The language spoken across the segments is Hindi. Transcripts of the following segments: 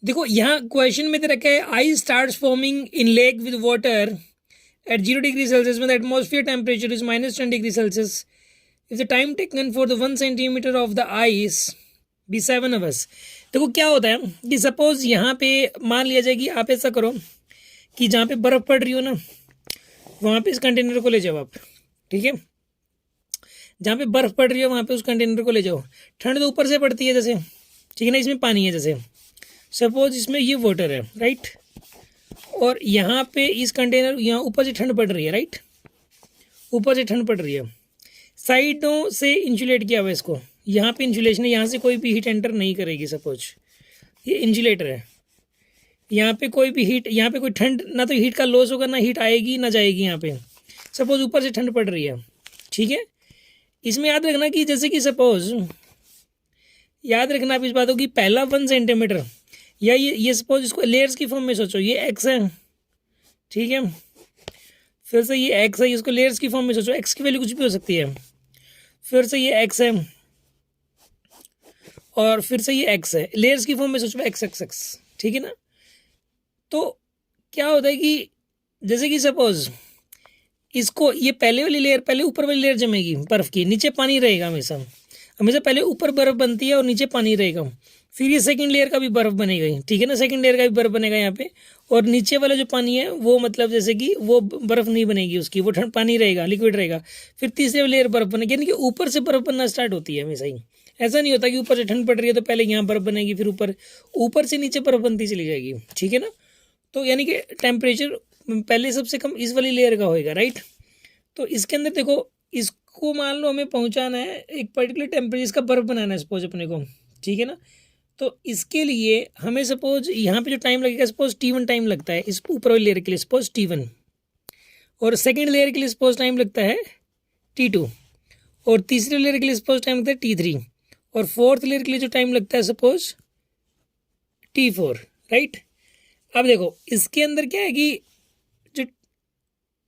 देखो यहाँ क्वेश्चन में दे रखा है ice starts forming in lake with water at 0 degree Celsius when the atmosphere temperature is minus 10 degree Celsius. If the time taken for the 1 centimeter of the ice be 7 hours. देखो क्या होता है कि सपोज यहाँ पे मान लिया जाए कि आप ऐसा करो कि जहाँ पे बर्फ़ पड़ रही हो ना वहाँ पे इस कंटेनर को ले जाओ आप, ठीक है। जहाँ पे बर्फ़ पड़ रही हो वहाँ पे उस कंटेनर को ले जाओ। ठंड तो ऊपर से पड़ती है जैसे, ठीक है ना, इसमें पानी है जैसे, सपोज इसमें ये वाटर है, राइट, और यहाँ पे इस कंटेनर यहाँ ऊपर से ठंड पड़ रही है, राइट, ऊपर से ठंड पड़ रही है, साइडों से इंसुलेट किया हुआ है इसको, यहाँ पे इंसुलेशन है, यहाँ से कोई भी हीट एंटर नहीं करेगी। सपोज ये इंसुलेटर है, यहाँ पे कोई भी हीट, यहाँ पे कोई ठंड, ना तो हीट का लॉस होगा, ना हीट आएगी ना जाएगी यहाँ पे। सपोज ऊपर से ठंड पड़ रही है, ठीक है। इसमें याद रखना कि जैसे कि सपोज याद रखना आप इस बातों की, पहला 1 सेंटीमीटर या ये सपोज इसको लेयर्स की फॉर्म में सोचो, ये एक्स है, ठीक है, फिर से ये एक्स है, इसको लेयर्स की फॉर्म में सोचो, एक्स की वैल्यू कुछ भी हो सकती है, फिर से ये एक्स है और फिर से ये एक्स है, लेयर्स की फॉर्म में सोचो, एक्स एक्स एक्स, ठीक है ना। तो क्या होता है कि जैसे कि सपोज इसको, ये पहले वाली लेयर, पहले ऊपर वाली लेयर जमेगी बर्फ़ की, नीचे पानी रहेगा हमेशा, हमेशा पहले ऊपर बर्फ़ बनती है और नीचे पानी रहेगा, फिर ये सेकंड लेयर का भी बर्फ़ बनेगा, ठीक है ना, सेकंड लेयर का भी बर्फ़ बनेगा यहाँ पे, और नीचे वाला जो पानी है वो मतलब जैसे कि वो बर्फ़ नहीं बनेगी उसकी, वो ठंड पानी रहेगा, लिक्विड रहेगा, फिर तीसरे लेयर बर्फ़ बनेगी, यानी कि ऊपर से बर्फ़ बनना स्टार्ट होती है हमेशा ही। ऐसा नहीं होता कि ऊपर से ठंड पड़ रही है तो पहले यहाँ बर्फ़ बनेगी, फिर ऊपर से नीचे बर्फ़ बनती चली जाएगी, ठीक है ना। तो यानी कि टेम्परेचर पहले सबसे कम इस वाली लेयर का होएगा, राइट। तो इसके अंदर देखो, इसको मान लो हमें पहुँचाना है एक पर्टिकुलर टेम्परेचर, इसका बर्फ़ बनाना है सपोज अपने को, ठीक है ना। तो इसके लिए हमें सपोज यहाँ पे जो टाइम लगेगा, सपोज T1 टाइम लगता है इस ऊपर वाली लेयर के लिए, सपोज T1, और सेकंड लेयर के लिए सपोज टाइम लगता है T2, और तीसरे लेयर के लिए सपोज टाइम लगता है T3, और फोर्थ लेयर के लिए जो टाइम लगता है सपोज T4, राइट। अब देखो इसके अंदर क्या है कि जो,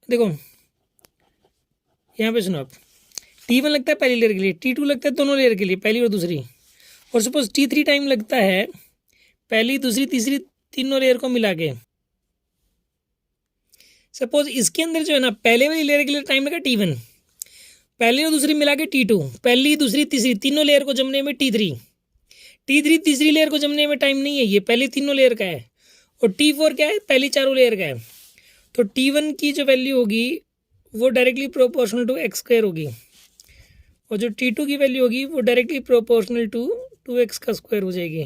देखो यहाँ पे सुनो आप, T1 लगता है पहली लेयर के लिए, T2 लगता है दोनों लेयर के लिए, पहली और दूसरी, और सपोज T3 टाइम लगता है पहली दूसरी तीसरी तीनों लेयर को मिला के। सपोज इसके अंदर जो है ना, पहले वाली लेयर के लिए टाइम लगा T1, पहली और दूसरी मिला के T2, पहली दूसरी तीसरी तीनों लेयर को जमने में T3, तीसरी लेयर को जमने में टाइम नहीं है, ये पहली तीनों लेयर का है, और T4 क्या है, पहली चारों लेयर का है। तो T1 की जो वैल्यू होगी वो directly proportional to X square होगी, और जो T2 की वैल्यू होगी वो डायरेक्टली प्रोपोर्शनल टू 2x का स्क्वायर हो जाएगी,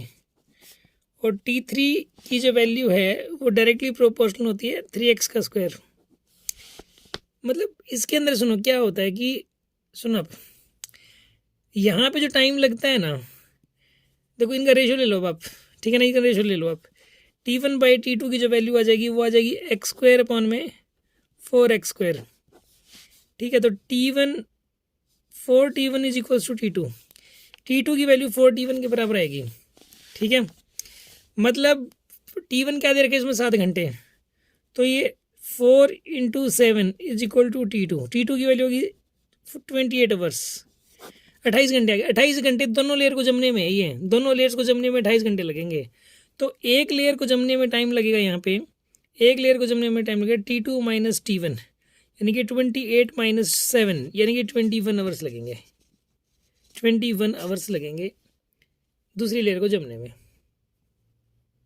और T3 की जो वैल्यू है वो डायरेक्टली प्रोपोर्शनल होती है 3x का स्क्वायर। मतलब इसके अंदर सुनो क्या होता है कि, सुनो अब यहाँ पे जो टाइम लगता है ना, देखो इनका रेशो ले लो आप, ठीक है ना, इनका रेशो ले लो आप, T1/T2 की जो वैल्यू आ जाएगी वो आ जाएगी एक्स स्क्वायर अपॉन में 4x स्क्वायर, ठीक है। तो T1 is equals to T2 की वैल्यू 4T1 के बराबर आएगी, ठीक है। मतलब T1 क्या दे रखे इसमें 7 घंटे, तो ये 4 × 7 इज इक्वल टू T2 की वैल्यू होगी 28 आवर्स, 28 घंटे आ गए। 28 घंटे दोनों लेयर को जमने में, ये दोनों लेयर्स को जमने में 28 घंटे लगेंगे। तो एक लेयर को जमने में टाइम लगेगा, यहाँ पे एक लेयर को जमने में टाइम लगेगा T2 - T1, यानी कि 28 - 7 यानी कि 21 आवर्स लगेंगे, 21 आवर्स लगेंगे दूसरी लेयर को जमने में।